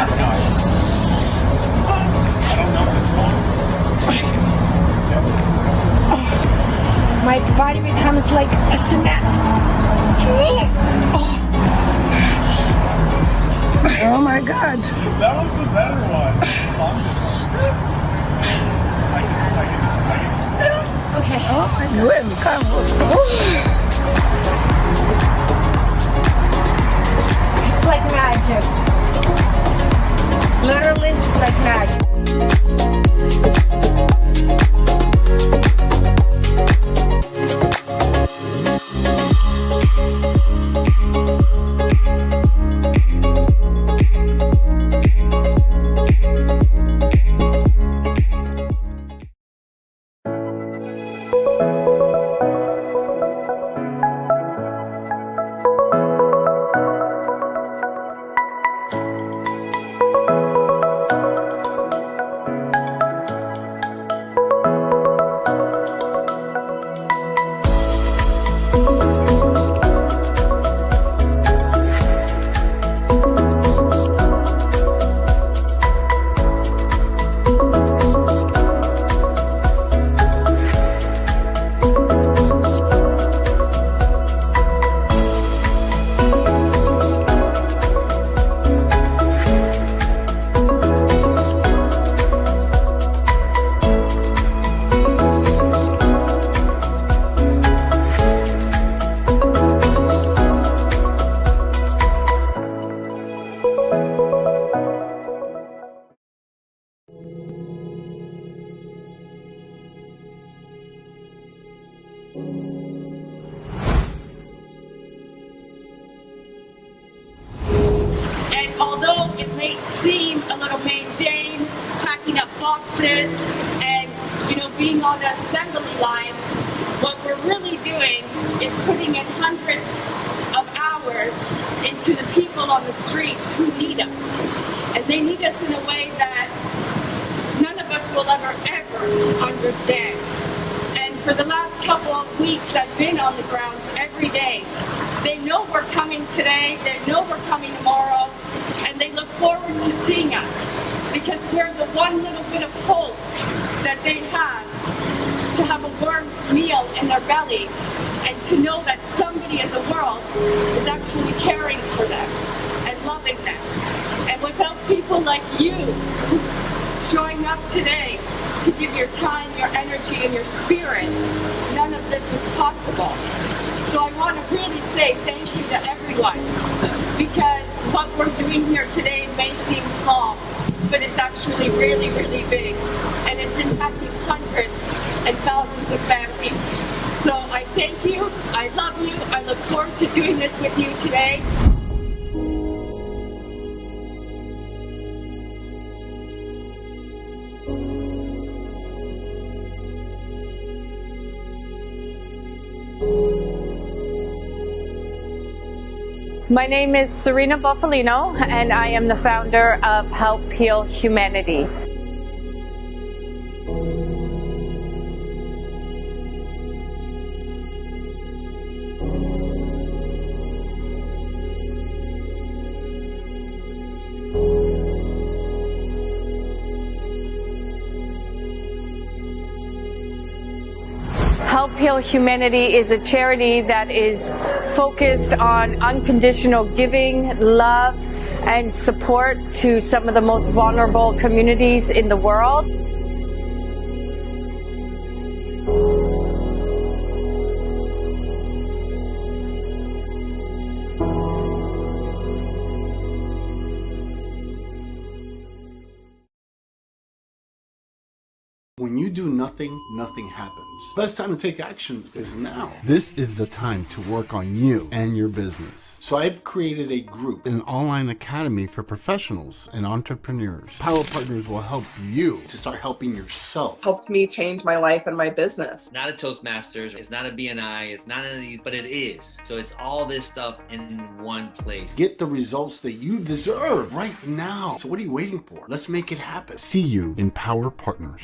I don't know this song. My body becomes like a cement. Oh my God. That was the better one. The song is I can Okay. Oh my God. It's like magic. Literally like magic. Although it may seem a little mundane, packing up boxes and, being on the assembly line, what we're really doing is putting in hundreds of hours into the people on the streets who need us. And they need us in a way that none of us will ever understand. And for the last couple of weeks, I've been on the grounds every day. They know we're coming today, they know we're coming tomorrow, and they look forward to seeing us because we're the one little bit of hope that they have to have a warm meal in their bellies and to know that somebody in the world is actually caring for them and loving them. And without people like you showing up today to give your time, your energy, and your spirit, none of this is possible. So I want to really say thank you to everyone, because what we're doing here today may seem small, but it's actually really, really big, and it's impacting hundreds and thousands of families. So I thank you, I love you, I look forward to doing this with you today. My name is Serena Buffalino, and I am the founder of Help Heal Humanity. Help Heal Humanity is a charity that is focused on unconditional giving, love, and support to some of the most vulnerable communities in the world. When you do nothing, nothing happens. Best time to take action is now. This is the time to work on you and your business. So I've created a group, an online academy for professionals and entrepreneurs. Power Partners will help you to start helping yourself. Helped me change my life and my business. Not a Toastmasters, it's not a BNI, it's not any of these, but it is. So it's all this stuff in one place. Get the results that you deserve right now. So what are you waiting for? Let's make it happen. See you in Power Partners.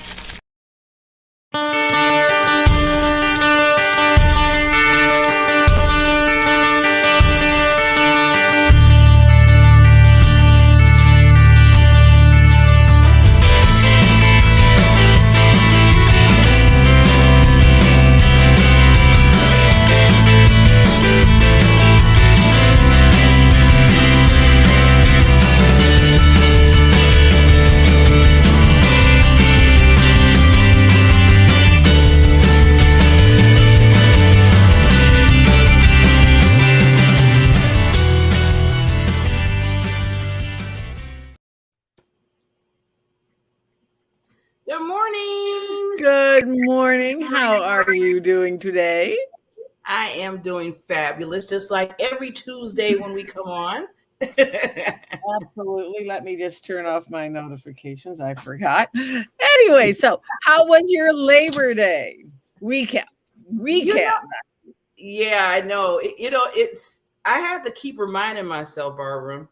Good morning. Good morning. How are you doing today? I am doing fabulous, just like every Tuesday when we come on. Absolutely. Let me just turn off my notifications. I forgot. Anyway, so how was your Labor Day weekend? Yeah, I know. I have to keep reminding myself, Barbara,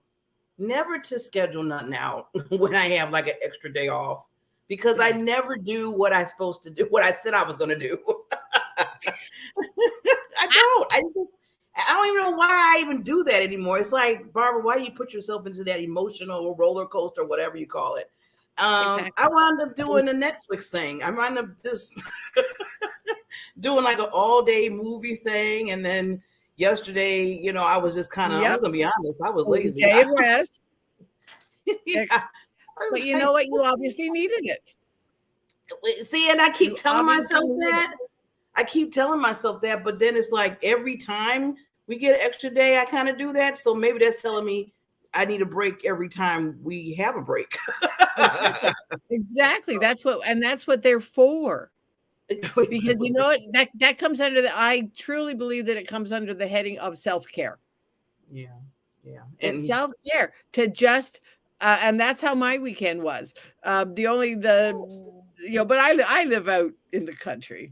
never to schedule nothing out when I have like an extra day off, because I never do what I'm supposed to do, what I said I was going to do. I don't even know why I even do that anymore. It's like, Barbara, why do you put yourself into that emotional roller coaster, whatever you call it? Exactly. I wound up doing the Netflix thing. I wound up just doing like an all-day movie thing, and then yesterday, I was just kind of, I'm gonna be honest, I was lazy. Day of rest. Yeah. But you know what? You obviously needed it. See, and I keep telling myself that. But then it's like every time we get an extra day, I kind of do that. So maybe that's telling me I need a break every time we have a break. Exactly. That's what they're for. Because you know what? That comes under I truly believe that it comes under the heading of self-care. Yeah. And self-care to just and that's how my weekend was. But I live out in the country,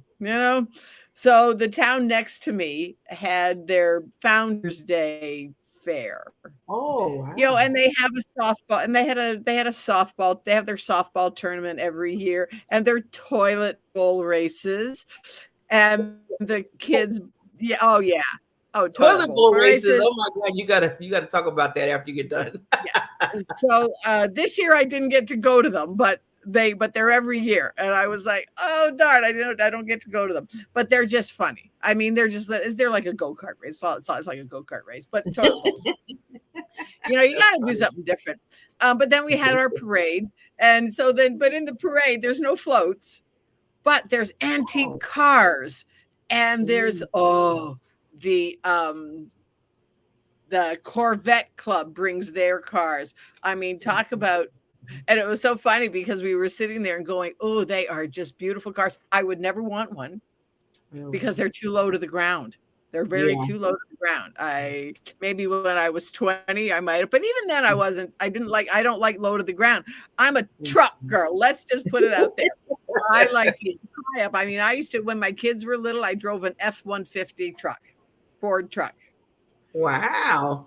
so the town next to me had their Founders Day fair. Oh, wow. And they have a softball, and they had a softball. They have their softball tournament every year, and their toilet bowl races, and the kids. Yeah, oh yeah. Oh, toilet bowl races. Oh my God, you gotta talk about that after you get done. Yeah. So this year I didn't get to go to them, but they're every year, and I was like, oh darn, I don't get to go to them, but they're just funny. I mean, they're like a go-kart race. It's like a go-kart race, but toilet bowls. You gotta do something different. But then we had our parade, and so but in the parade there's no floats, but there's antique cars, and there's the Corvette Club brings their cars. I mean, talk about, and it was so funny because we were sitting there and going, oh, they are just beautiful cars. I would never want one because they're too low to the ground. They're too low to the ground. Maybe when I was 20, I might have, but even then I don't like low to the ground. I'm a truck girl. Let's just put it out there. I like being high up. I mean, I used to, when my kids were little, I drove an F-150 truck, Ford truck. Wow.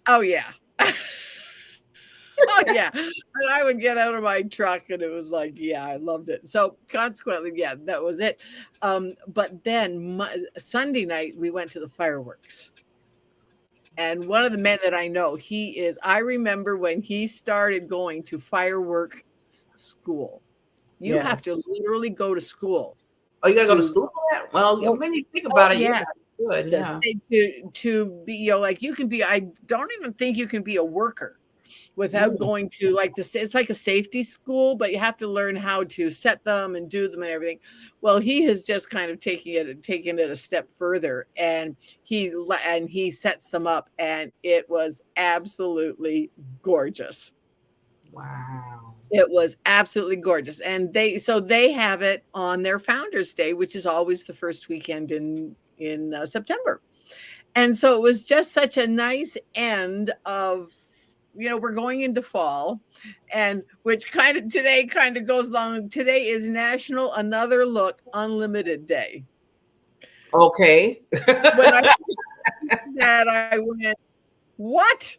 Oh yeah. Oh yeah. And I would get out of my truck and it was like, yeah, I loved it. So consequently, yeah, that was it. But then Sunday night we went to the fireworks. And one of the men that I know, I remember when he started going to firework school. You have to literally go to school. Oh, you gotta go to school for that? Well, when you think about it, yeah. Good, yeah. To be, like you can be, I don't even think you can be a worker without going to like this. It's like a safety school, but you have to learn how to set them and do them and everything. Well, he has just kind of taken it a step further, and he sets them up, and it was absolutely gorgeous. Wow. It was absolutely gorgeous. And they have it on their Founders Day, which is always the first weekend in September. And so it was just such a nice end of, we're going into fall, and which today goes along. Today is National Another Look Unlimited Day. Okay. When I that I went, what?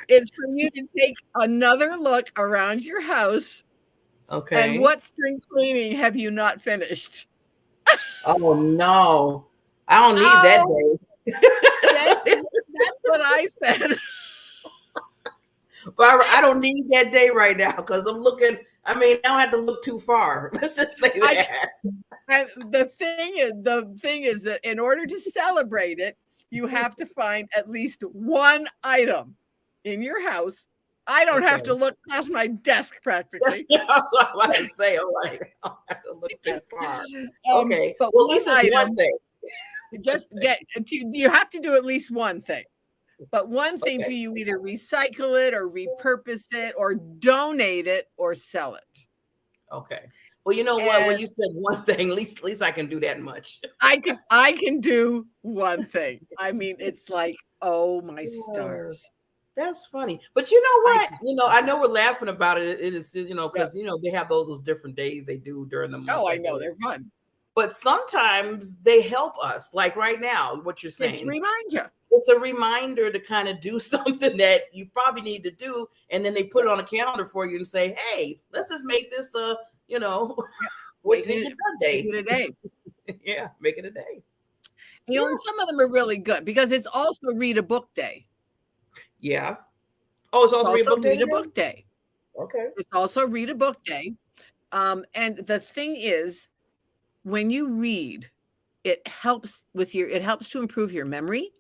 It's for you to take another look around your house. Okay. And what spring cleaning have you not finished? Oh no, I don't need that day. That's what I said. Barbara, I don't need that day right now because I'm looking. I mean, I don't have to look too far. Let's just say that. The thing is that in order to celebrate it, you have to find at least one item in your house. I don't have to look past my desk practically. That's what I want to say. I'm like, I don't have to look too far. Okay, but well, at least one thing. You have to do at least one thing. But one thing Okay. to you either recycle it or repurpose it or donate it or sell it. Okay. Well, you know what? When And you said one thing, at least I can do that much. I can do one thing. I mean, it's like, oh my stars. That's funny. But you know I what? just You know, I know we're laughing about it. It is, you know, yeah. because you know they have those different days they do during the month. Oh, I guess. know they're fun. But sometimes they help us. Like right now, what you're It's saying. remind you. It's a reminder to kind of do something that you probably need to do, and then they put it on a calendar for you and say, "Hey, let's just make this a, you know, what Make get it, it done day." make it a day. Yeah, make it a day. You know, and some of them are really good because it's also read a book day. Yeah. Oh, it's It's also read also book day. read a today? book day. Okay. It's also read a book day. And the thing is, when you read, it helps to improve your memory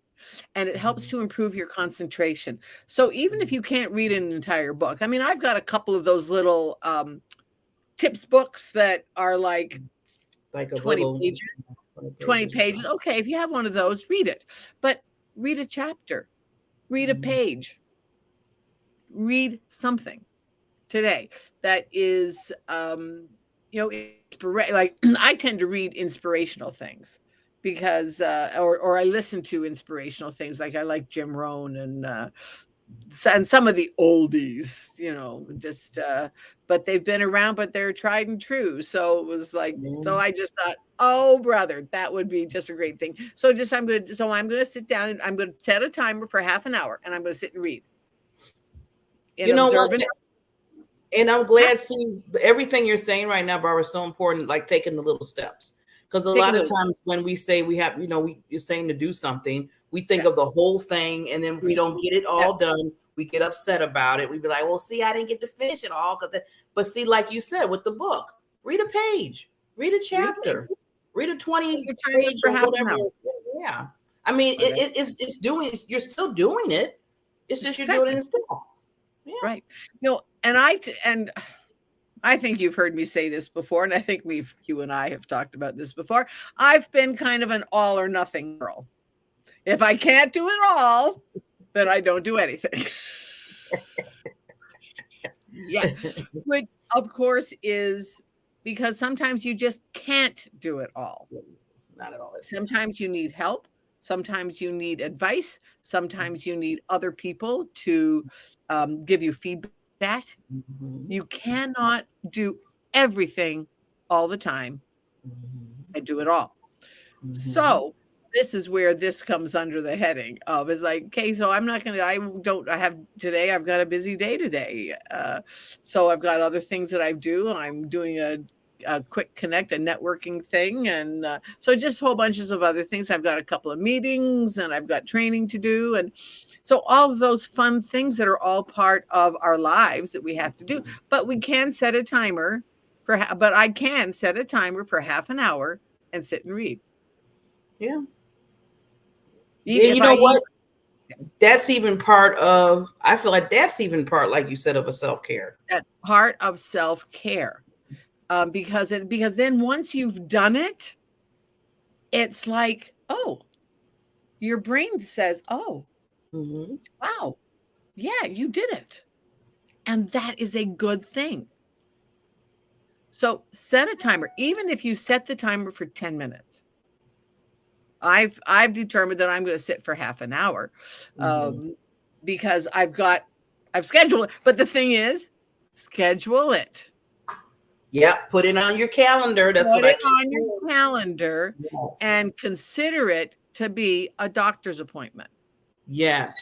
and it helps to improve your concentration. So even if you can't read an entire book, I mean, I've got a couple of those little tips books that are like Like a 20 little pages. 20 pages. Okay, if you have one of those, read it. But read a chapter, read a page, read something today that is like I tend to read inspirational things because or I listen to inspirational things, like I like Jim Rohn and some of the oldies, you know, just but they've been around, but they're tried and true. So it was like, so I just thought, oh brother, that would be just a great thing. So I'm gonna sit down and I'm gonna set a timer for half an hour and I'm gonna sit and read. You know what? And I'm glad seeing everything you're saying right now, Barbara, is so important, like taking the little steps. Because a lot of times when we say we have, you know, you're saying to do something, we think of the whole thing. And then if we don't get it all done, we get upset about it. We'd be like, well, see, I didn't get to finish it all. But see, like you said, with the book, read a page, read a chapter, read a 20 page or whatever. Yeah. I mean, it's doing, you're still doing it. It's just you're doing it in steps. Yeah. Right. No, and I think you've heard me say this before, and I think you and I have talked about this before. I've been kind of an all or nothing girl. If I can't do it all, then I don't do anything. Yeah. Which of course is because sometimes you just can't do it all. Not at all. Sometimes you need help. Sometimes you need advice. Sometimes you need other people to give you feedback. You cannot do everything all the time and do it all. So this is where this comes under the heading of is like, okay, so I've got a busy day today. So I've got other things that I do. I'm doing a quick connect, a networking thing. And so just whole bunches of other things. I've got a couple of meetings and I've got training to do. And so all of those fun things that are all part of our lives that we have to do, but we can set a timer but I can set a timer for half an hour and sit and read. Yeah. You know what? That's even part of, I feel like that's even part, like you said, of a self-care. That's part of self-care. Because then once you've done it, it's like, oh, your brain says, oh, wow, yeah, you did it. And that is a good thing. So set a timer, even if you set the timer for 10 minutes. I've determined that I'm going to sit for half an hour because I've scheduled it. But the thing is, schedule it. Yeah, put it on your calendar. That's put it on your calendar and consider it to be a doctor's appointment. Yes.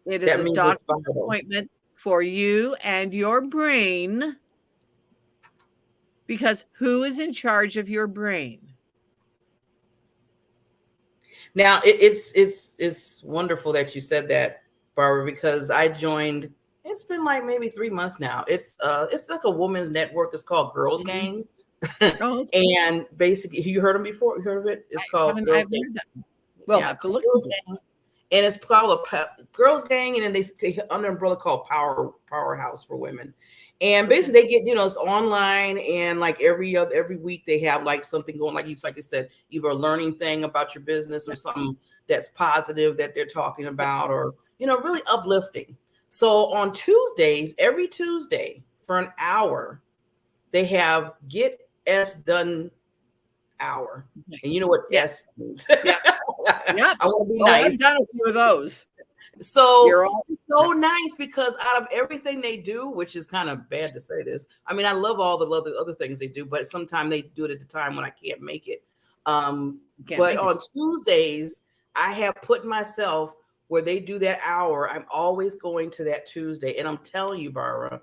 It is a doctor's appointment for you and your brain, because who is in charge of your brain? Now it's wonderful that you said that, Barbara, because I joined. It's been like maybe 3 months now. It's like a women's network. It's called Girls Gang. And basically, you heard them before? You heard of it? It's called Girls Gang. Well, I have to look at it. And it's called a Girls Gang, and then they under an umbrella called Powerhouse for Women. And basically, they get, it's online, and like every week they have like something going, like you said, either a learning thing about your business or something that's positive that they're talking about, or really uplifting. So on Tuesdays, every Tuesday for an hour, they have Get S Done hour. And you know what S means. Yeah. I want to be I've nice. done a few of those. So it's so nice because out of everything they do, which is kind of bad to say this, I mean, I love all the other things they do, but sometimes they do it at the time when I can't make it. But on Tuesdays, I have put myself where they do that hour. I'm always going to that Tuesday. And I'm telling you, Barbara,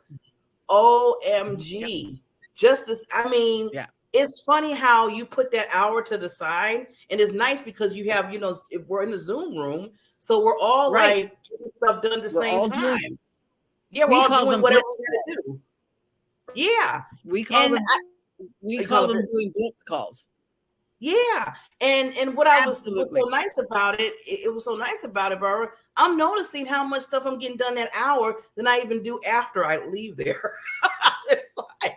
OMG. Just as, I mean, it's funny how you put that hour to the side. And it's nice because you have, we're in the Zoom room. So we're all like getting stuff done at the same time. Yeah, we're all doing whatever we do. Yeah. We call them doing blitz calls. Yeah. And what was so nice about it, it was so nice about it, Barbara. I'm noticing how much stuff I'm getting done that hour than I even do after I leave there.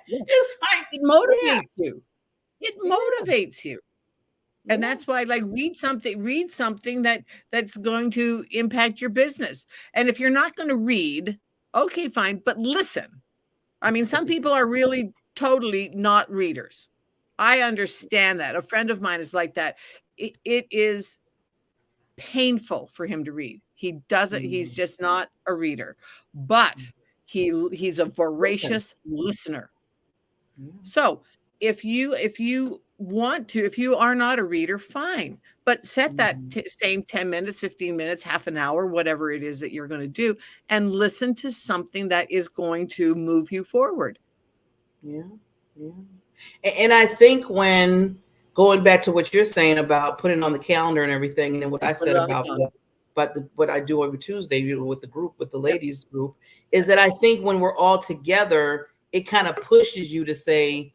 It's like it motivates you. It motivates you. And that's why, like, read something that's going to impact your business. And if you're not going to read, okay, fine, but listen. I mean, some people are really totally not readers. I understand that. A friend of mine is like that. It is painful for him to read. He doesn't. He's just not a reader. But he's a voracious listener. So if you want to, if you are not a reader, fine, but set that same 10 minutes, 15 minutes, half an hour, whatever it is that you're going to do, and listen to something that is going to move you forward. Yeah. And I think when going back to what you're saying about putting on the calendar and everything, and what I said about what I do every Tuesday with the group, with the ladies group, is that I think when we're all together, it kind of pushes you to say,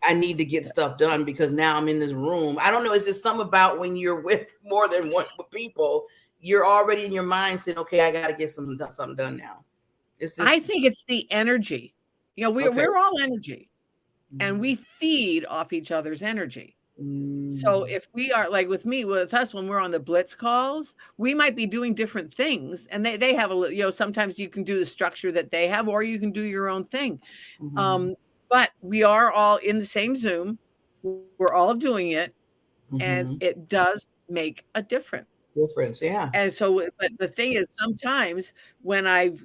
I need to get stuff done because now I'm in this room. I don't know. It's just something about when you're with more than one people, you're already in your mind saying, okay, I got to get something done now. I think it's the energy. We're all energy and we feed off each other's energy. So if we are like with us, when we're on the blitz calls, we might be doing different things, and they have sometimes you can do the structure that they have, or you can do your own thing. But we are all in the same Zoom. We're all doing it, and it does make a difference. Yeah. And so, but the thing is, sometimes when I've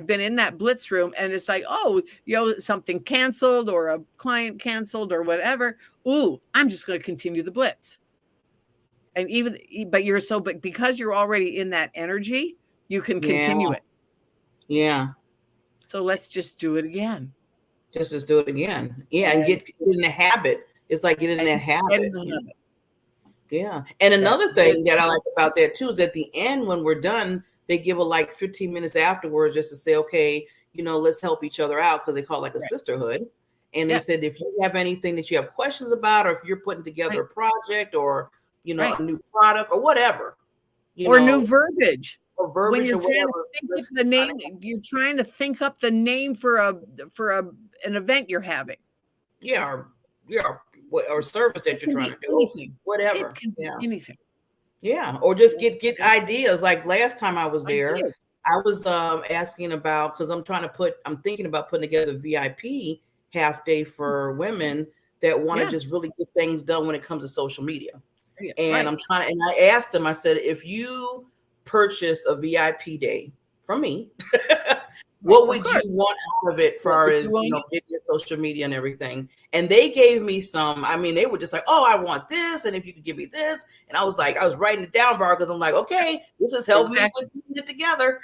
been in that blitz room and it's like, something canceled or a client canceled or whatever, I'm just going to continue the blitz. And but because you're already in that energy, you can continue it. Yeah. So let's just do it again. Just do it again. Yeah. And get in the habit. It's like getting in that habit. Yeah. And another thing that I like about that too is at the end, when we're done, they give 15 minutes afterwards just to say, okay, let's help each other out, because they call it a sisterhood. And they said, if you have anything that you have questions about, or if you're putting together a project or, a new product or whatever, or new verbiage. Or verbiage, when you're or whatever. You're trying to think up the name for an event you're having. Yeah. Or service that you're trying to do. Anything. Whatever. It can be anything. Yeah. Or just get ideas. Like last time I was there, I was asking about, because I'm thinking about putting together a VIP half day for women that want to just really get things done when it comes to social media. And I asked them, I said, if you purchase a VIP day from me, what would you want out of it as far as, getting your social media and everything? And they gave me some, they were just like, oh, I want this. And if you could give me this. And I was writing it down, Bar, because I'm like, okay, this is helping me put it together.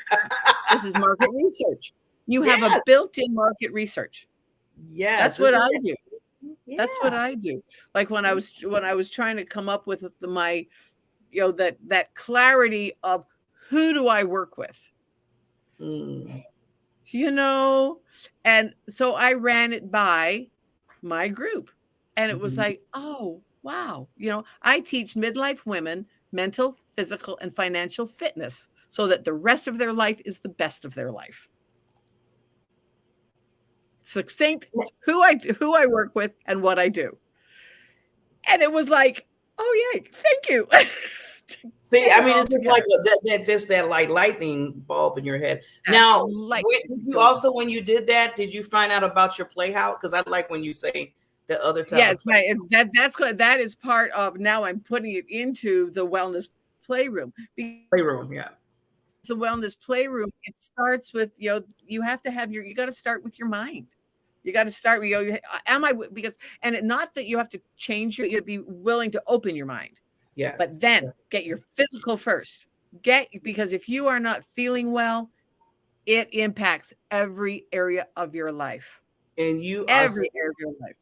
This is market research. You have a built-in market research. Yes. That's what I do. Yeah. That's what I do. Like when I was trying to come up with that clarity of who do I work with? And so I ran it by my group, and it was like, oh, wow. I teach midlife women mental, physical, and financial fitness so that the rest of their life is the best of their life. Succinct, who I work with and what I do. And it was like, oh, yay, thank you. See, Get I it mean, all it's just together. like that like lightning bulb in your head. That Now, light did you goes- also, when you did that, did you find out about your playhouse? Because I like when you say the other type Yeah, of it's right. That's good. That is part of, now I'm putting it into the wellness playroom. Because playroom. Yeah. the wellness playroom, it starts with, you have to have you got to start with your mind. You got to start with, not that you have to change you have to be willing to open your mind. Yes. But then get your physical first. Because if you are not feeling well, it impacts every area of your life. And Every area of your life.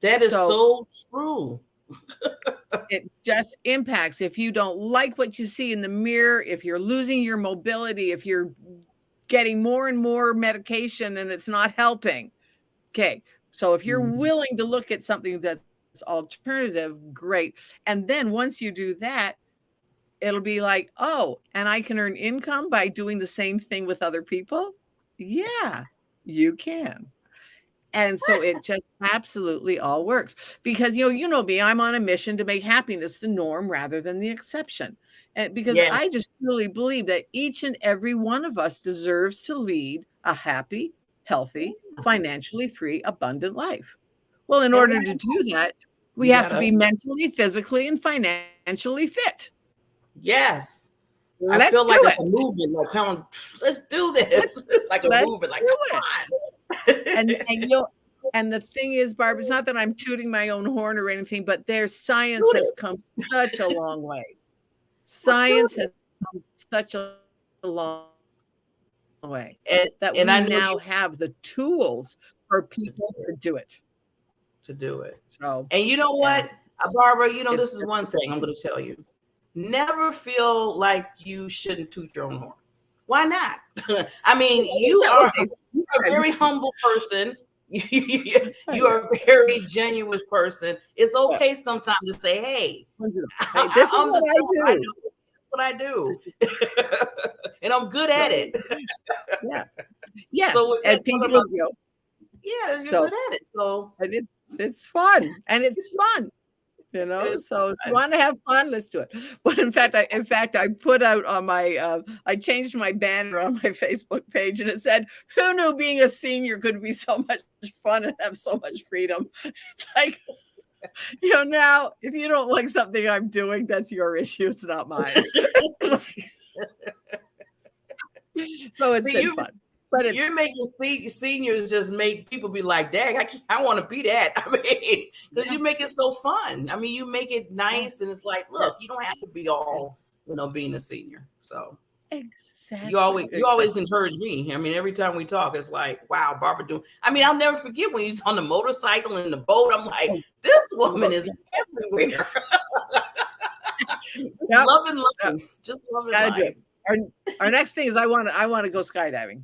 That is so true. It just impacts. If you don't like what you see in the mirror, if you're losing your mobility, if you're getting more and more medication and it's not helping. Okay. So if you're willing to look at something that's alternative, great. And then once you do that, it'll be like, oh, and I can earn income by doing the same thing with other people. Yeah, you can. And so it just absolutely all works because, you know me, I'm on a mission to make happiness the norm rather than the exception. And because I just really believe that each and every one of us deserves to lead a happy, healthy, financially free, abundant life. Well, in order to do that, we have to be mentally, physically, and financially fit. Yes. Let's I feel like do it's it. a movement. Like, come on, let's do this. It's like a movement. Like, come on. And the thing is, Barb, it's not that I'm tooting my own horn or anything, but their science has come such a long way. Science has come such a long way that we now have the tools for people to do it. So, and you know what, Barbara, this is one thing I'm going to tell you. Never feel like you shouldn't toot your own horn. Why not? I mean, you are a very humble person. You are a very genuine person. It's okay sometimes to say, hey, this is what I do. What I do. And I'm good at it. Yeah. Yes. So and people, you're good at it. So and it's fun. And it's fun. So if you want to have fun, let's do it. But in fact, I put out on my, I changed my banner on my Facebook page, and it said, "Who knew being a senior could be so much fun and have so much freedom?" It's like, now if you don't like something I'm doing, that's your issue. It's not mine. So it's been fun. But you're making seniors just make people be like, dang, I want to be that. I mean, because you make it so fun. I mean, you make it nice, and it's like, look, you don't have to be all, being a senior. So exactly, you always encourage me. I mean, every time we talk, it's like, wow, Barbara doing. I mean, I'll never forget when he's on the motorcycle and the boat. I'm like, this woman is everywhere. Loving life, just loving life. Our next thing is I want to go skydiving.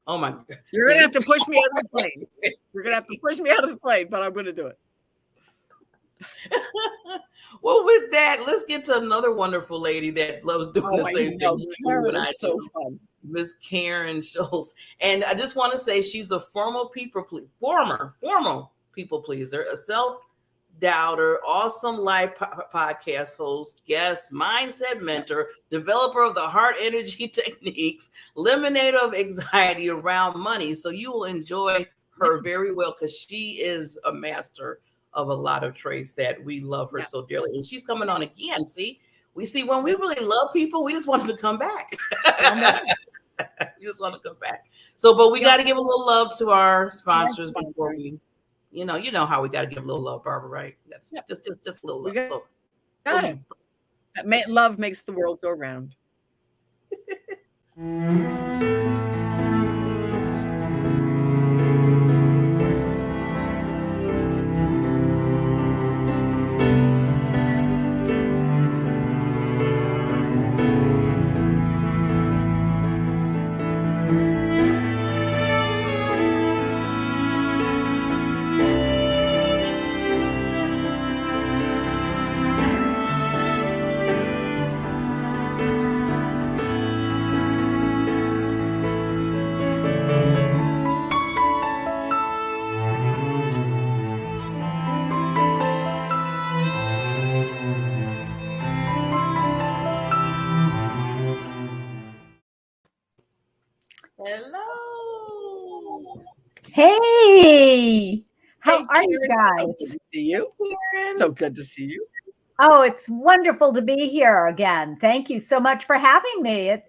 Oh my God. You're going to have to push me out of the plane. You're going to have to push me out of the plane, but I'm going to do it. Well, with that, let's get to another wonderful lady that loves doing the same thing. So fun. Miss Karen Stultz. And I just want to say she's a former people pleaser, a self-doubter, awesome live podcast host, guest, mindset mentor, developer of the heart energy techniques, eliminator of anxiety around money. So you will enjoy her very well because she is a master of a lot of traits that we love her so dearly. And she's coming on again. See, when we really love people, we just want them to come back. You just want to come back. So, but we got to give a little love to our sponsors before we, you know how we got to give a little love, Barbara, right? Just a little love. So, love makes the world go round. Hello. Hey, how are you Karen. guys? So good to see you. Karen. So good to see you. Oh, it's wonderful to be here again. Thank you so much for having me.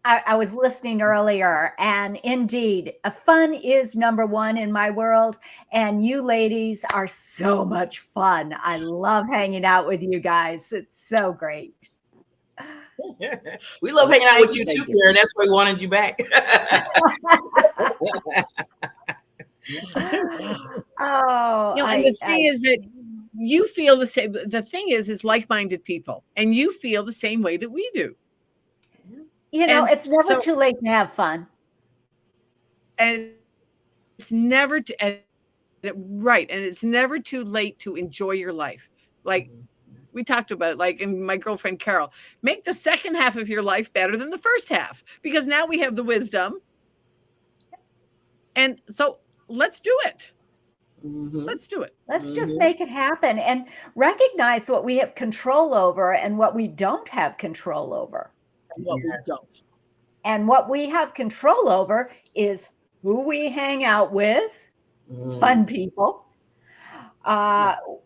I was listening earlier, and indeed, fun is number one in my world. And you ladies are so much fun. I love hanging out with you guys. It's so great. We love hanging out with you Thank too, you. Karen. That's why we wanted you back. Oh, And the thing is that you feel the same. The thing is like-minded people, and you feel the same way that we do. And it's never so- too late to have fun. And it's never right, and it's never too late to enjoy your life. Like we talked about, like, and my girlfriend Carol, make the second half of your life better than the first half, because now we have the wisdom. And so let's do it. Let's do it. Let's just make it happen and recognize what we have control over and what we don't have control over. What we don't. And what we have control over is who we hang out with, fun people,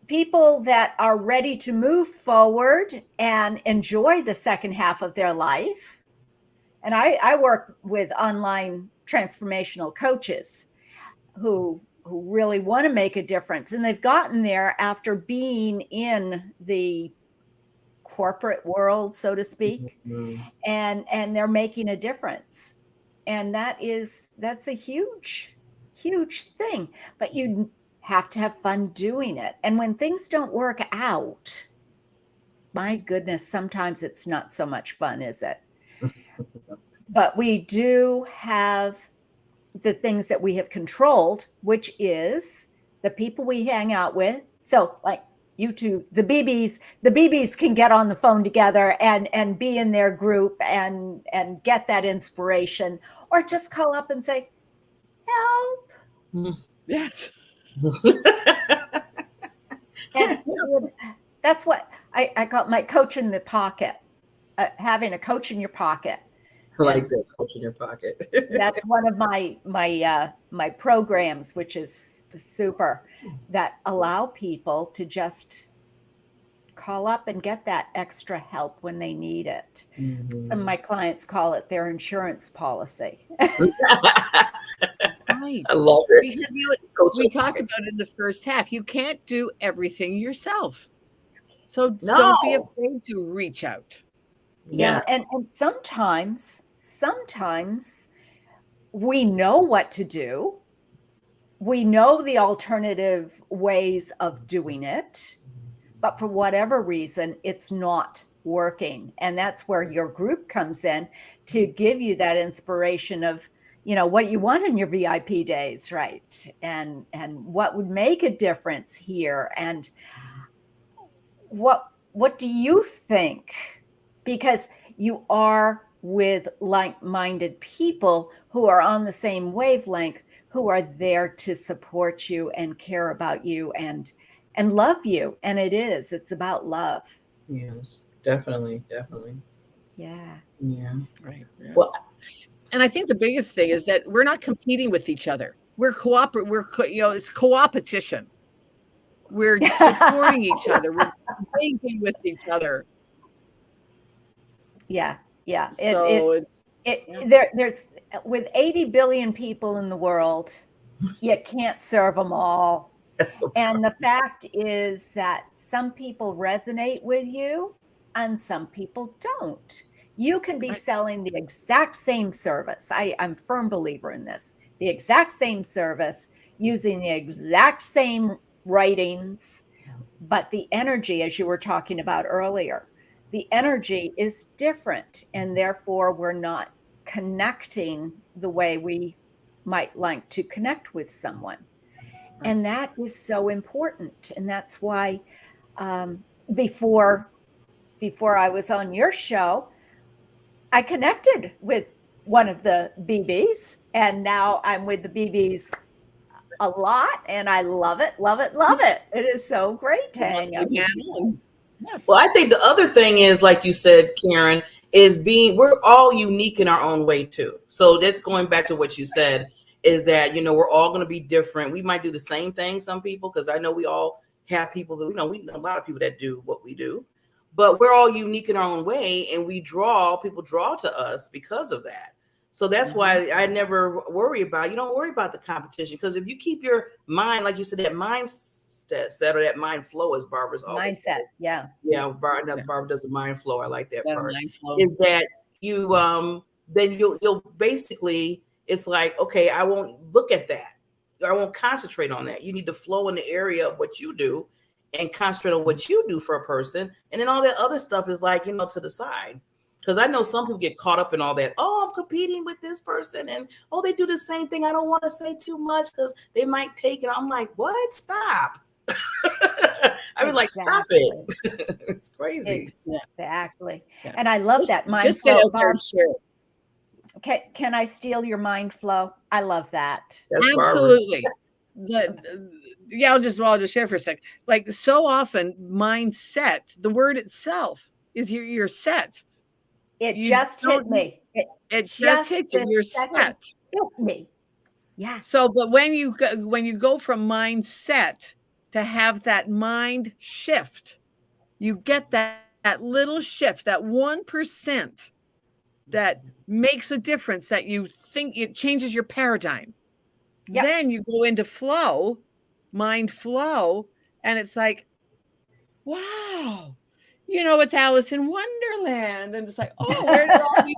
people that are ready to move forward and enjoy the second half of their life. And I work with online transformational coaches who really want to make a difference. And they've gotten there after being in the corporate world, so to speak, and they're making a difference. And that's a huge thing, but you have to have fun doing it. And when things don't work out, my goodness, sometimes it's not so much fun, is it? But we do have the things that we have controlled, which is the people we hang out with. So like you two, the BBs can get on the phone together and be in their group and get that inspiration, or just call up and say, help. Yes. And that's what I call my coach in the pocket, having a coach in your pocket. I like that, coach in your pocket. That's one of my programs, which is super, that allow people to just call up and get that extra help when they need it. Some of my clients call it their insurance policy. Right. I love it. Because we talked about in the first half, you can't do everything yourself. So don't be afraid to reach out. Yeah. And sometimes we know what to do. We know the alternative ways of doing it, but for whatever reason, it's not working. And that's where your group comes in to give you that inspiration of, what you want in your VIP days, right? And what would make a difference here, and what do you think? Because you are with like-minded people who are on the same wavelength, who are there to support you and care about you and love you. And it's about love. Yes, definitely. Yeah. Right. Yeah. Well, and I think the biggest thing is that we're not competing with each other. We're it's co-opetition. We're supporting each other. We're engaging with each other. Yeah. So there's with 80 billion people in the world, you can't serve them all. And the fact is that some people resonate with you and some people don't. You can be selling the exact same service. I'm a firm believer in this. The exact same service, using the exact same writings, but the energy, as you were talking about earlier, the energy is different, and therefore we're not connecting the way we might like to connect with someone. And that is so important. And that's why before I was on your show, I connected with one of the BBs, and now I'm with the BBs a lot, and I love it. It is so great to hang out with you. Well, I think the other thing is, like you said, Karen, is we're all unique in our own way too. So that's going back to what you said, is that, we're all going to be different. We might do the same thing, some people, because I know we all have people that, we know a lot of people that do what we do, but we're all unique in our own way, and people draw to us because of that. So that's why I never worry about, you don't worry about the competition, because if you keep your mind, like you said, that mindset or that mind flow, as Barbara's always Mindset. said. Yeah. Yeah. Barbara does a mind flow. I like that part. Mind flow. Is that you, then you'll basically, it's like, okay, I won't look at that. I won't concentrate on that. You need to flow in the area of what you do and concentrate on what you do for a person. And then all that other stuff is like, to the side. Because I know some people get caught up in all that. Oh, I'm competing with this person. And, oh, they do the same thing. I don't want to say too much because they might take it. I'm like, what? Stop. I mean, like, stop it. It's crazy. Exactly. Yeah. And I love that mind Just flow. get out there and share it. Can I steal your mind flow? I love that. That's Absolutely. I'll just share for a second. Like, so often, mindset, the word itself is you're set. It just hit me. It just hit you. You're set. Hit me. Yeah. So, but when you go from mindset to have that mind shift, you get that little shift, that 1% that makes a difference, that you think it changes your paradigm. Yep. Then you go into flow, mind flow, and it's like, wow, it's Alice in Wonderland. And it's like, oh, where did all these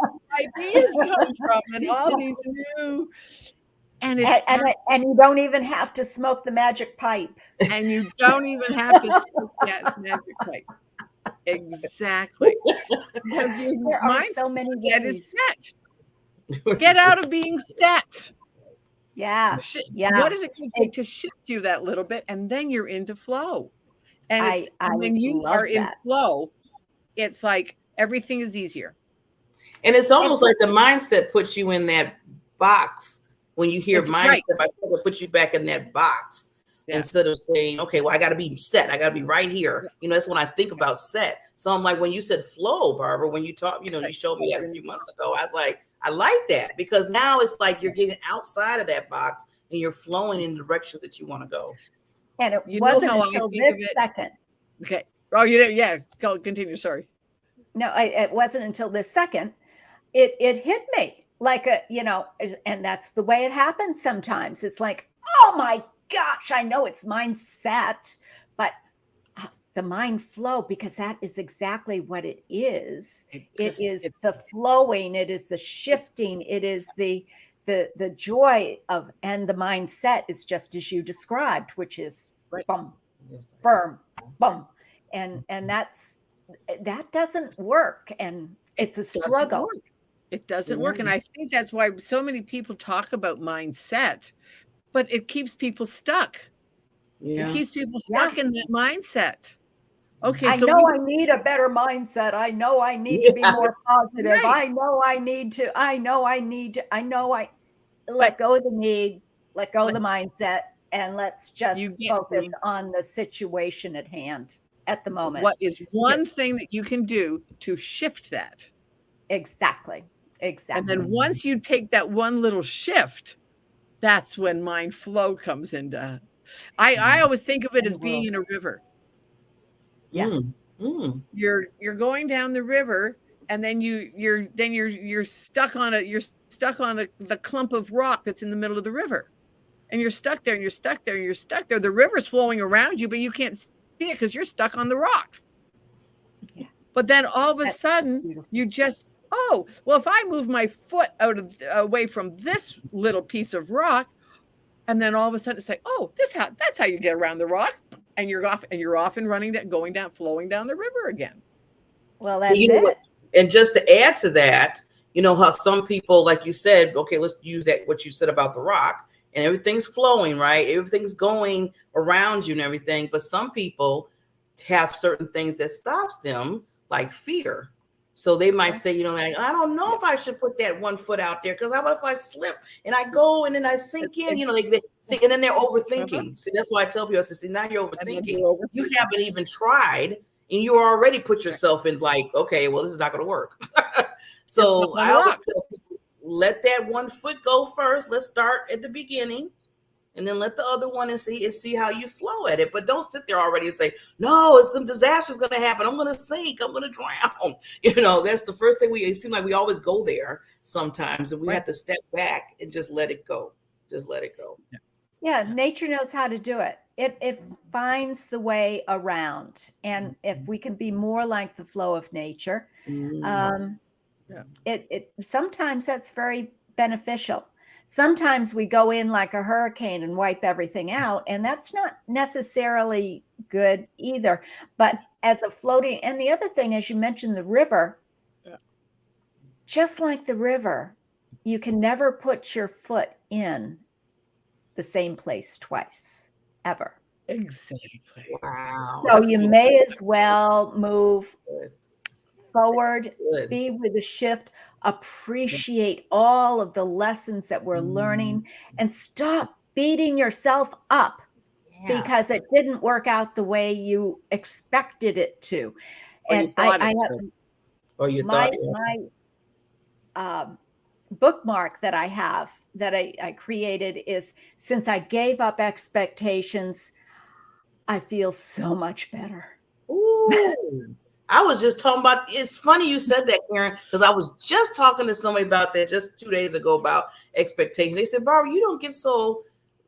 ideas come from? And all these new. And you don't even have to smoke the magic pipe. And you don't even have to smoke that magic pipe. Exactly. Because your mindset so many is set. Get out of being set. Yeah. What is it going to take to shift you that little bit? And then you're into flow. And when you are in flow, it's like everything is easier. And it's almost like the mindset puts you in that box. When you hear mindset, I put you back in that box instead of saying, okay, well, I got to be set. I got to be right here. That's when I think about set. So I'm like, when you said flow, Barbara, when you talk, you showed me that a few months ago, I was like, I like that, because now it's like you're getting outside of that box and you're flowing in the directions that you want to go. And it wasn't until this second. Okay. Oh, you didn't. Yeah. Go continue. Sorry. No, it wasn't until this second. It hit me like and that's the way it happens sometimes. It's like, oh my gosh, I know it's mindset, but the mind flow, because that is exactly what it is. It is the flowing. It is the shifting. It is the joy of, and the mindset is just as you described, which is bum, firm, bum. And that doesn't work. And it's a struggle. It doesn't work. And I think that's why so many people talk about mindset, but it keeps people stuck. Yeah. It keeps people stuck in that mindset. Okay. I know I need a better mindset. I know I need to be more positive. Right. I know I let go of the need, let go of the mindset, and let's just focus on the situation at hand at the moment. What is one thing that you can do to shift that? Exactly. And then once you take that one little shift, that's when mind flow comes into. I always think of it as being in a river. Yeah. You're going down the river, and then you're stuck on the clump of rock that's in the middle of the river. And you're stuck there, and you're stuck there, and you're stuck there. The river's flowing around you, but you can't see it because you're stuck on the rock. Yeah. But then all of a sudden you just, oh, well, if I move my foot away from this little piece of rock, and then all of a sudden it's like, oh, that's how you get around the rock, and you're off and running that, going down, flowing down the river again. Well, that's it. And just to add to that, how some people, like you said, okay, let's use that, what you said about the rock, and everything's flowing, right? Everything's going around you and everything. But some people have certain things that stops them, like fear. So they might say, like, I don't know if I should put that one foot out there, because how about if I slip and I go and then I sink in, see, and then they're overthinking. See, that's why I tell people, I say, see, now you're overthinking. You haven't even tried, and you already put yourself in like, okay, well, this is not going to work. So Just on I the always rock. tell people, let that one foot go first. Let's start at the beginning, and then let the other one and see how you flow at it. But don't sit there already and say, no, disaster's gonna happen. I'm gonna sink, I'm gonna drown. That's the first thing it seems like we always go there sometimes, and we have to step back and just let it go. Just let it go. Yeah, nature knows how to do it. It finds the way around. And if we can be more like the flow of nature, it sometimes that's very beneficial. Sometimes we go in like a hurricane and wipe everything out, and that's not necessarily good either. But as a floating, and the other thing, as you mentioned, the river, just like the river, you can never put your foot in the same place twice, ever. Exactly. Wow. So you may as well move forward, Good. be with the shift, appreciate all of the lessons that we're learning, and stop beating yourself up because it didn't work out the way you expected it to. Or you And thought I it have should. Or you my thought bookmark that I have that I created is, since I gave up expectations, I feel so much better. Ooh. I was just talking about, it's funny you said that, Karen, because I was just talking to somebody about that just 2 days ago about expectations. They said, Barbara, you don't get so,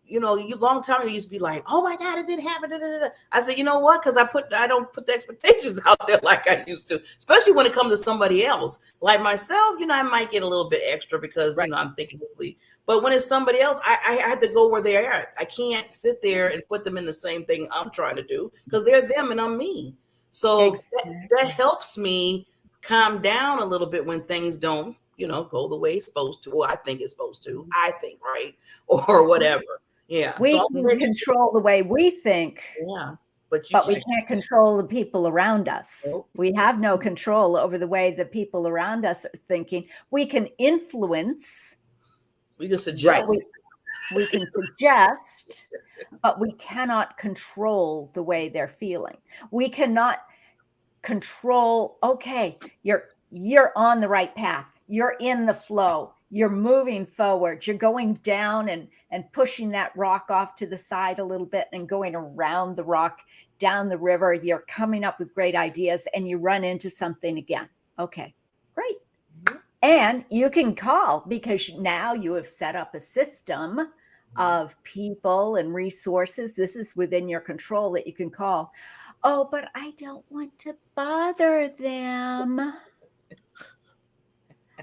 you long time ago, you used to be like, oh my God, it didn't happen. Da, da, da. I said, you know what? Because I don't put the expectations out there like I used to, especially when it comes to somebody else. Like myself, I might get a little bit extra because, I'm thinking, but when it's somebody else, I have to go where they are at. I can't sit there and put them in the same thing I'm trying to do because they're them and I'm me. So that helps me calm down a little bit when things don't, go the way it's supposed to, or I think it's supposed to, right? Or whatever. Yeah. We can control the way we think. Yeah. But we can't control the people around us. Nope. We have no control over the way the people around us are thinking. We can influence. We can suggest. We can suggest, but we cannot control the way they're feeling. We cannot control, okay, you're on the right path. You're in the flow. You're moving forward. You're going down and pushing that rock off to the side a little bit and going around the rock, down the river. You're coming up with great ideas and you run into something again. Okay, great. And you can call, because now you have set up a system of people and resources. This is within your control that you can call. Oh, but I don't want to bother them.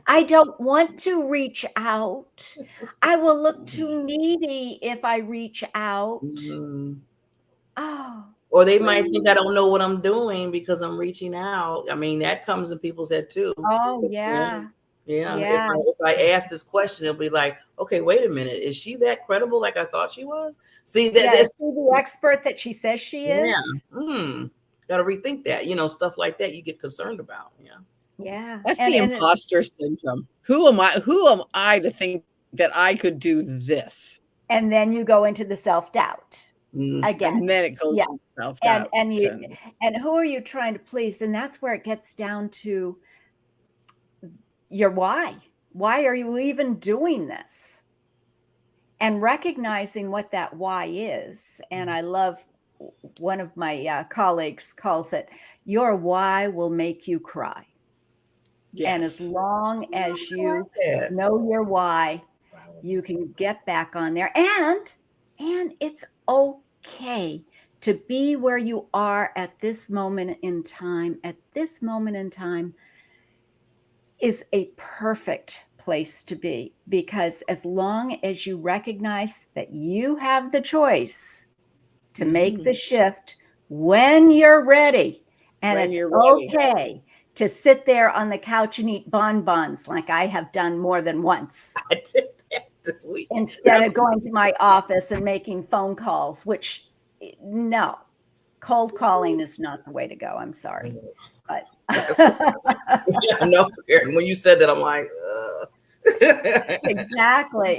I don't want to reach out. I will look too needy if I reach out. Oh. Or they might think I don't know what I'm doing because I'm reaching out. I mean, that comes in people's head too. Oh, yeah. Yeah. If I ask this question, it'll be like, okay, wait a minute. Is she that credible like I thought she was? See, that's is she the expert that she says she is? Yeah. Got to rethink that. Stuff like that you get concerned about. Yeah. Yeah. That's the imposter syndrome. Who am I to think that I could do this? And then you go into the self-doubt. Again, and then it goes into self-doubt. And who are you trying to please? And that's where it gets down to your why. Why are you even doing this? And recognizing what that why is. And I love, one of my colleagues calls it, your why will make you cry. Yes. And as long as you know your why, you can get back on there. And it's okay to be where you are at this moment in time. At this moment in time is a perfect place to be, because as long as you recognize that you have the choice to make the shift when you're ready, and it's okay to sit there on the couch and eat bonbons like I have done more than once. I did that this week. Instead of going to my office and making phone calls, which, no, cold calling is not the way to go. I'm sorry. But no, when you said that, I'm like,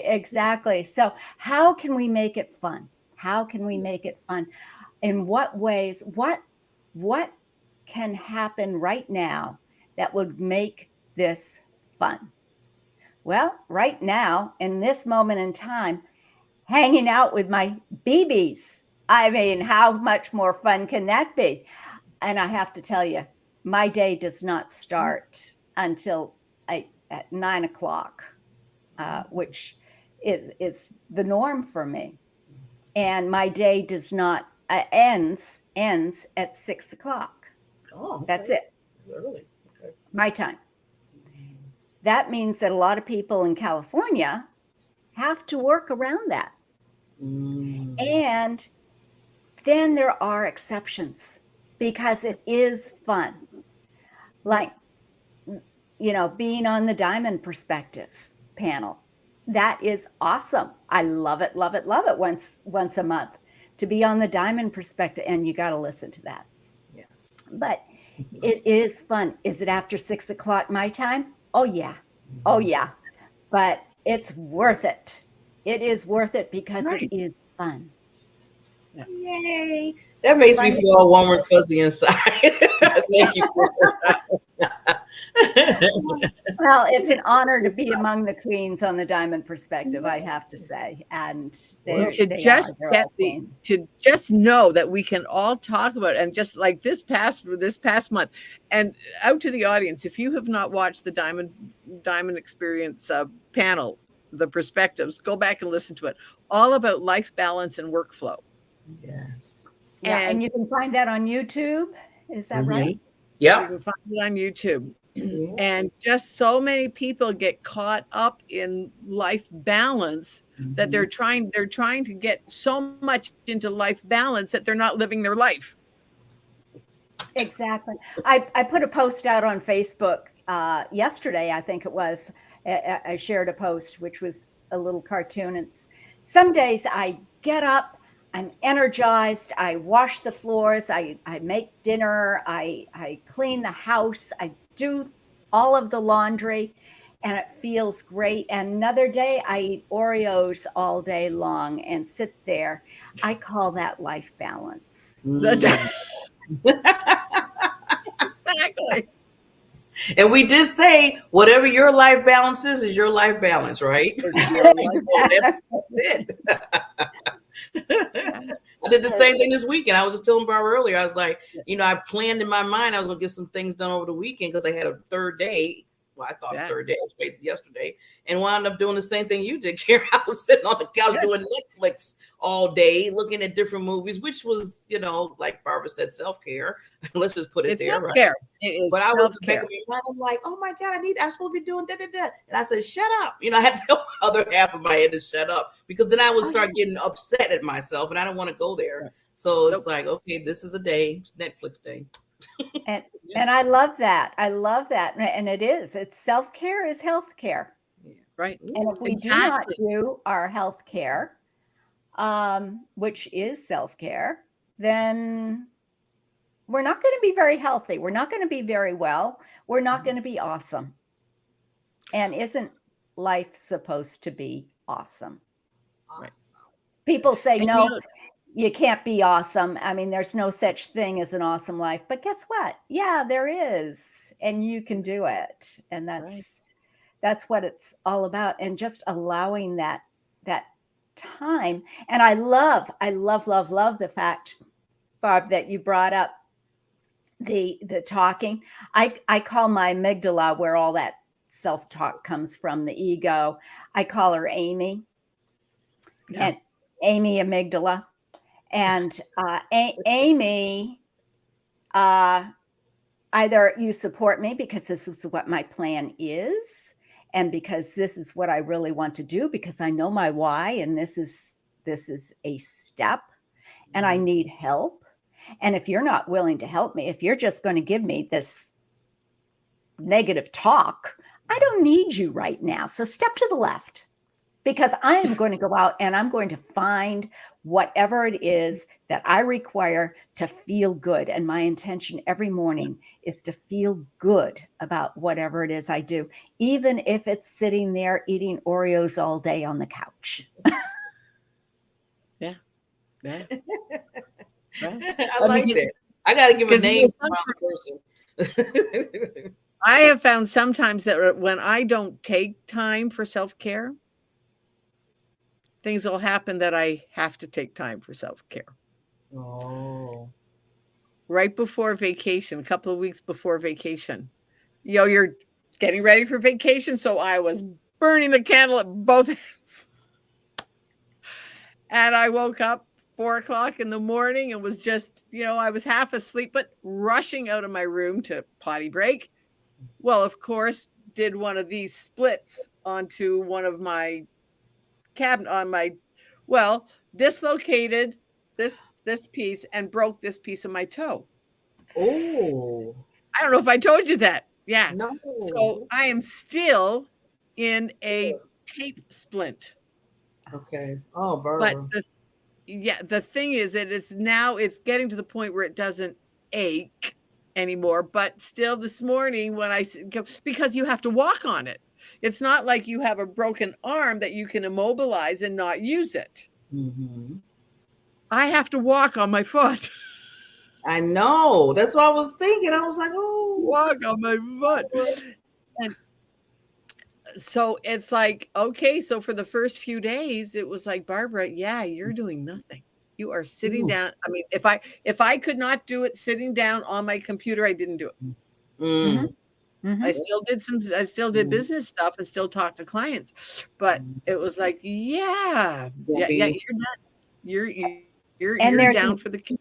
Exactly. So how can we make it fun? How can we make it fun? In what ways? What can happen right now that would make this fun? Well, right now, in this moment in time, hanging out with my BBs. I mean, how much more fun can that be? And I have to tell you, my day does not start until at 9 o'clock, which is the norm for me. And my day does not ends at 6 o'clock. Oh, okay. That's it. Early. Okay. My time. That means that a lot of people in California have to work around that. And then there are exceptions because it is fun. Like, being on the Diamond Perspective panel. That is awesome. I love it, love it, love it once a month to be on the Diamond Perspective. And you got to listen to that. Yes. But it is fun. Is it after 6 o'clock my time? Oh, yeah. Oh, yeah. But it's worth it. It is worth it because it is fun. Yay. That makes me feel all warm and fuzzy inside. Thank you. Well, it's an honor to be among the queens on the Diamond Perspective, I have to say. And to just know that we can all talk about it, and just like this past month, and out to the audience, if you have not watched the Diamond Experience panel, the perspectives, go back and listen to it. All about life balance and workflow. Yes. Yeah, and you can find that on YouTube. Is that right? Yeah. You can find it on YouTube. And just so many people get caught up in life balance that they're trying to get so much into life balance that they're not living their life. Exactly. I put a post out on Facebook yesterday, I think it was. I shared a post, which was a little cartoon. It's some days I get up, I'm energized, I wash the floors, I make dinner, I clean the house, I do all of the laundry, and it feels great. And another day I eat Oreos all day long and sit there. I call that life balance. Exactly. And we did say whatever your life balance is your life balance, right? That's it. I did the same thing this weekend. I was just telling Barbara earlier. I was like, I planned in my mind I was going to get some things done over the weekend because I had a third day. Well, I thought third day. I was waiting yesterday and wound up doing the same thing you did, Karen. I was sitting on the couch doing Netflix all day, looking at different movies, which was, like Barbara said, self-care. Let's just put it there. Self-care. Right? It is. But I was back in my mind, I'm like, oh my God, I'm supposed to be doing that. And I said, shut up. I had to tell the other half of my head to shut up because then I would start getting upset at myself and I don't want to go there. So it's like, okay, this is a day, it's Netflix day. And I love that. I love that. And it's self-care is healthcare. Yeah, right. And if we do not do our healthcare, which is self-care, then we're not going to be very healthy. We're not going to be very well. We're not going to be awesome. And isn't life supposed to be awesome? Awesome. People say, no, you can't be awesome. I mean, there's no such thing as an awesome life. But guess what? Yeah, there is. And you can do it. And that's what it's all about. And just allowing that time. And I love the fact, Barb, that you brought up the talking. I call my amygdala, where all that self-talk comes from, the ego. I call her Amy. Yeah. And Amy amygdala. And Amy, either you support me because this is what my plan is, and because this is what I really want to do, because I know my why, and this is a step, and I need help. And if you're not willing to help me, if you're just going to give me this negative talk, I don't need you right now. So step to the left. Because I am going to go out and I'm going to find whatever it is that I require to feel good. And my intention every morning is to feel good about whatever it is I do, even if it's sitting there eating Oreos all day on the couch. Yeah. I like that. I got to give a name to my person. I have found sometimes that when I don't take time for self-care, things will happen that I have to take time for self-care. Oh. Right before vacation, a couple of weeks before vacation. You're getting ready for vacation, so I was burning the candle at both ends. And I woke up 4:00 in the morning and was just, I was half asleep, but rushing out of my room to potty break. Well, of course, did one of these splits onto one of my dislocated this piece and broke this piece of my toe. Oh. I don't know if I told you that. Yeah. No. So I am still in a tape splint. Okay. Oh, But Barbara. the thing is that it's getting to the point where it doesn't ache anymore. But still this morning because you have to walk on it. It's not like you have a broken arm that you can immobilize and not use it. Mm-hmm. I have to walk on my foot. I know. That's what I was thinking. I was like, oh, Walk on my foot. And so it's like, okay, so for the first few days, it was like, Barbara, yeah, you're doing nothing. You are sitting down. I mean, if I could not do it sitting down on my computer, I didn't do it. Mm. Mhm. I still did business stuff and still talked to clients, but it was like, yeah, you're not, you're down for the count.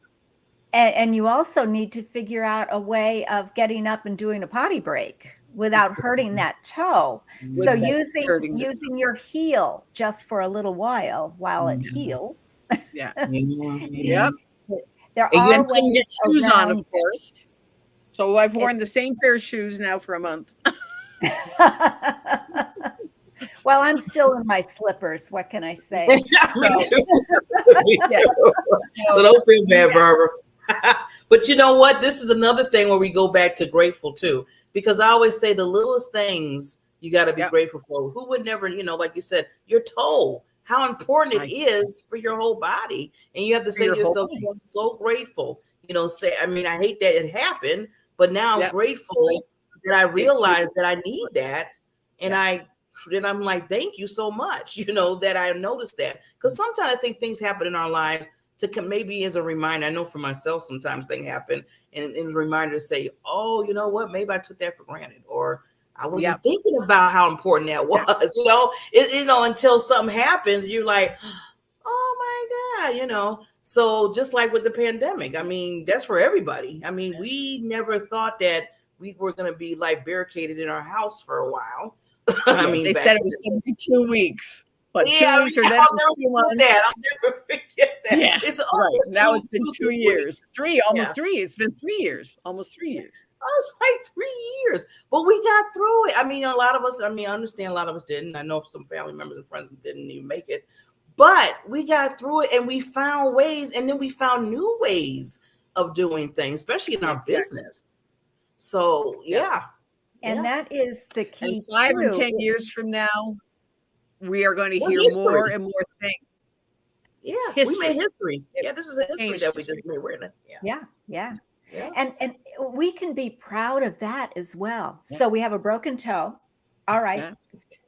And you also need to figure out a way of getting up and doing a potty break without hurting that toe. So using your heel just for a little while it heals. Yeah. Yep. There And are you couldn't ways get shoes on, around of course. So I've worn the same pair of shoes now for a month. Well, I'm still in my slippers. What can I say? Me too. So don't feel bad, Barbara. But you know what? This is another thing where we go back to grateful too, because I always say the littlest things you got to be grateful for. Who would never, like you said, your toe, how important it is for your whole body. And you have to say to yourself, I'm so grateful, I hate that it happened, but now I'm grateful that I realized that I need that. And I'm like, thank you so much, that I noticed that. Because sometimes I think things happen in our lives maybe as a reminder. I know for myself, sometimes things happen and a reminder to say, oh, you know what? Maybe I took that for granted, or I wasn't thinking about how important that was, until something happens, you're like, oh my God, So just like with the pandemic, that's for everybody. We never thought that we were going to be like barricaded in our house for a while. They said it was going to be 2 weeks. But 2 weeks or then I'll never forget that. Yeah, It's now it's been 2 years. Almost 3. It's been 3 years. Almost 3 years. Oh, it's like 3 years. But we got through it. A lot of us, I understand a lot of us didn't. I know some family members and friends didn't even make it. But we got through it and we found ways, and then we found new ways of doing things, especially in our business. So And that is the key. And 5 and 10 years from now, we are going to hear more and more things. Yeah, we made history. Yeah, this is a history that we just made. Yeah. And we can be proud of that as well. Yeah. So we have a broken toe. All right. Yeah.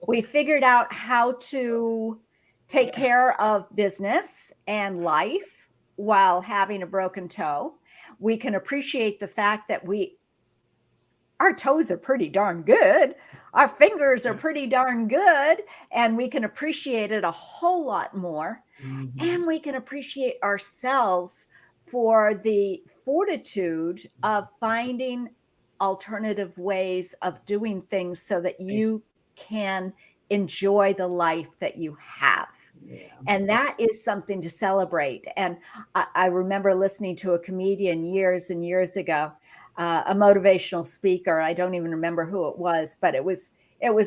We figured out how to take care of business and life while having a broken toe. We can appreciate the fact that our toes are pretty darn good. Our fingers are pretty darn good. And we can appreciate it a whole lot more. Mm-hmm. And we can appreciate ourselves for the fortitude of finding alternative ways of doing things so that you can enjoy the life that you have. Yeah. And that is something to celebrate. And I remember listening to a comedian years and years ago, a motivational speaker. I don't even remember who it was, but it was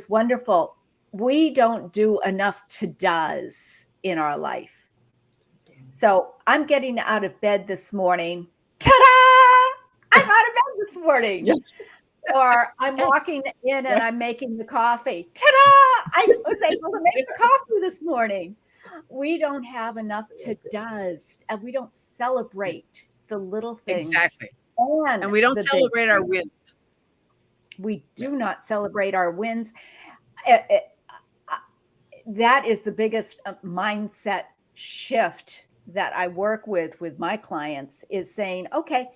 wonderful. We don't do enough to-dos in our life. So I'm getting out of bed this morning. Ta-da! I'm out of bed this morning. Yes. Or I'm walking in and I'm making the coffee. Ta-da! I was able to make the coffee this morning. We don't have enough to-dos, and we don't celebrate the little things. Exactly. And we don't celebrate our wins. We do not celebrate our wins. That is the biggest mindset shift that I work with my clients, is saying, okay,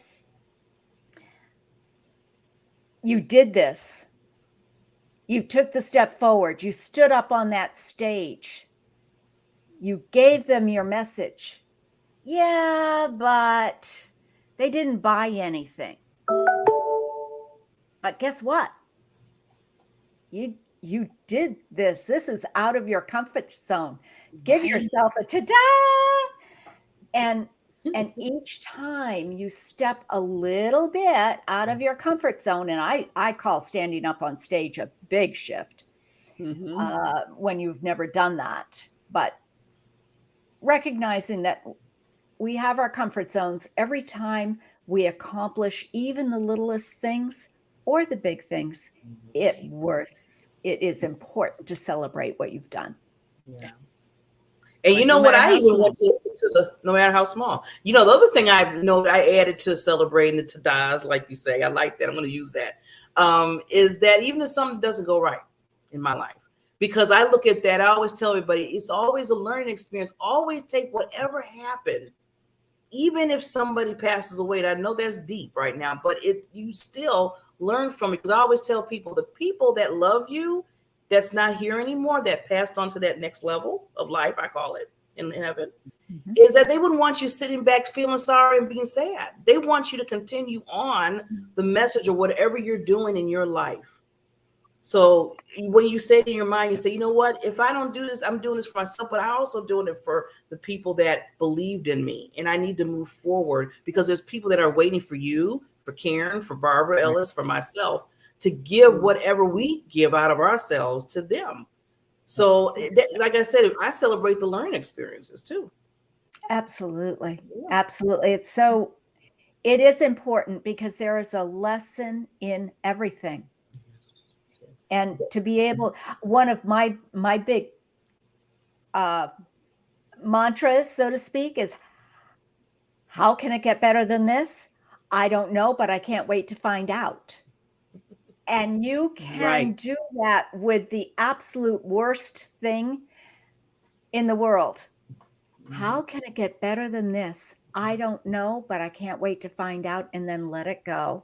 you did this. You took the step forward. You stood up on that stage. You gave them your message. Yeah, but they didn't buy anything. But guess what? You did this. This is out of your comfort zone. Give yourself a ta-da. And each time you step a little bit out of your comfort zone, and I call standing up on stage a big shift when you've never done that. But recognizing that we have our comfort zones, every time we accomplish even the littlest things or the big things, it is important to celebrate what you've done. Yeah. And you know what? I even went to the, no matter how small. You know, the other thing I added to celebrating the ta-das, like you say, I like that. I'm going to use that. Is that even if something doesn't go right in my life, because I look at that, I always tell everybody, it's always a learning experience. Always take whatever happened, even if somebody passes away. I know that's deep right now, but you still learn from it. Because I always tell people, the people that love you, that's not here anymore, that passed on to that next level of life, I call it, in heaven, is that they wouldn't want you sitting back feeling sorry and being sad. They want you to continue on the message or whatever you're doing in your life. So when you say to your mind, you say, you know what, if I don't do this, I'm doing this for myself, but I'm also doing it for the people that believed in me. And I need to move forward, because there's people that are waiting for you, for Karen, for Barbara Ellis, for myself, to give whatever we give out of ourselves to them. So like I said, I celebrate the learning experiences too. Absolutely. Absolutely. It is important, because there is a lesson in everything. And to be able, one of my big mantras, so to speak, is, how can it get better than this? I don't know, but I can't wait to find out. And you can do that with the absolute worst thing in the world. How can it get better than this? I don't know, but I can't wait to find out, and then let it go.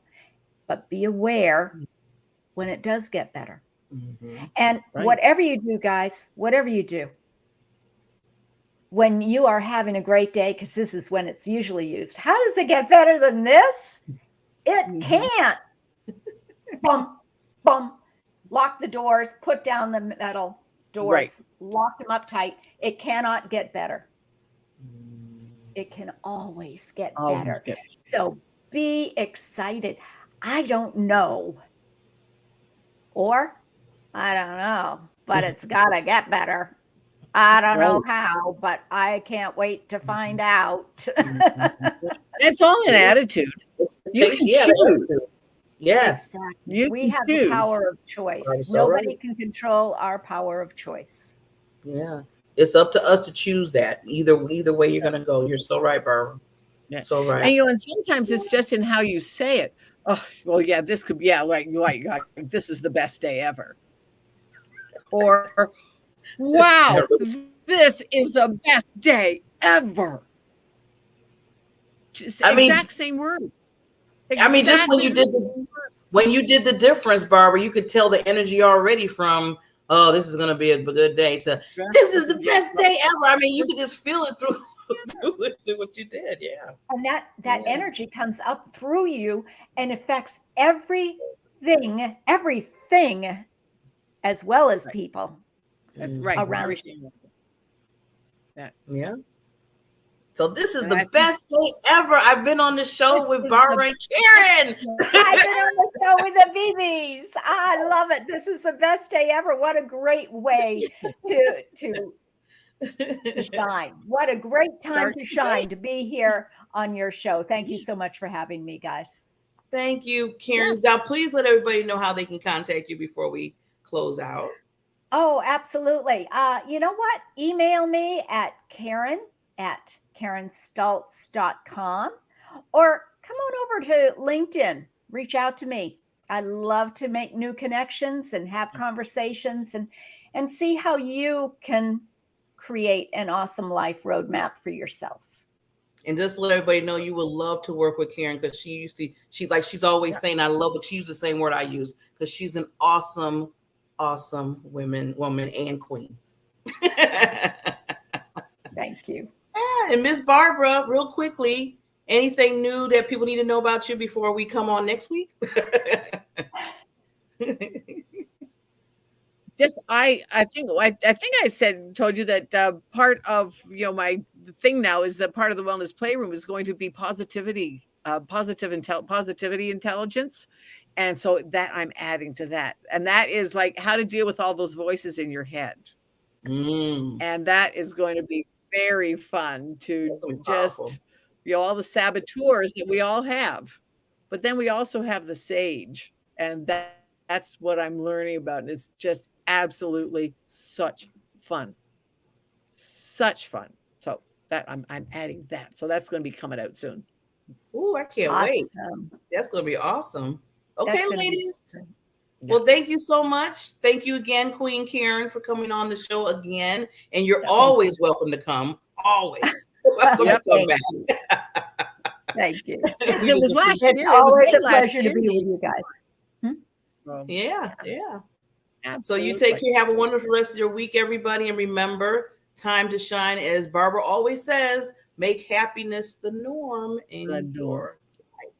But be aware when it does get better. And whatever you do, guys, whatever you do, when you are having a great day, because this is when it's usually used, how does it get better than this? It can't. Bum, bum. Lock the doors, put down the metal doors, lock them up tight. It cannot get better. It can always get better. So be excited. I don't know. Or I don't know, but it's got to get better. I don't know how, but I can't wait to find out. It's all an attitude. You can choose. Yes. Exactly. We have the power of choice. Nobody can control our power of choice. Yeah. It's up to us to choose that. Either way you're going to go. You're so right, Barbara. Yeah. So right. And and sometimes it's just in how you say it. Oh, well, yeah, this could be, like this is the best day ever. Or, wow, this is the best day ever. Just exact same words. Just when you did the difference, Barbara, you could tell the energy already from, oh, this is going to be a good day, to this is the best day ever. You could just feel it through what you did. Yeah. And that energy comes up through you and affects everything, as well as people. That's right. Around you. Yeah. So this is the best day ever. I've been on the show with Barbara and Karen. I've been on the show with the BBs. I love it. This is the best day ever. What a great way to shine. What a great time to shine, to be here on your show. Thank you so much for having me, guys. Thank you, Karen. Yes. Now, please let everybody know how they can contact you before we close out. Oh, absolutely. You know what? Email me at Karen@KarenStultz.com, or come on over to LinkedIn. Reach out to me. I love to make new connections and have conversations and see how you can create an awesome life roadmap for yourself. And just let everybody know you would love to work with Karen, because she's always saying, I love it. She used the same word I use, because she's an awesome woman and queen. Thank you. And Miss Barbara, real quickly, anything new that people need to know about you before we come on next week? Just I think I told you that part of my thing now is that part of the Wellness Playroom is going to be positivity intelligence, and so that I'm adding to that, and that is like how to deal with all those voices in your head, and that is going to be very fun to just all the saboteurs that we all have, but then we also have the sage, and that's what I'm learning about, and it's just absolutely such fun. So that I'm adding that. So that's going to be coming out soon. Oh, I can't wait. That's going to be awesome. Okay, ladies. Well, thank you so much. Thank you again, Queen Karen, for coming on the show again. And you're always welcome to come. Always. Welcome to come back. Thank you. It was last year. It's always a pleasure to be with you guys. Yeah. Absolutely. So you take care. Have a wonderful rest of your week, everybody. And remember, time to shine. As Barbara always says, make happiness the norm in your life.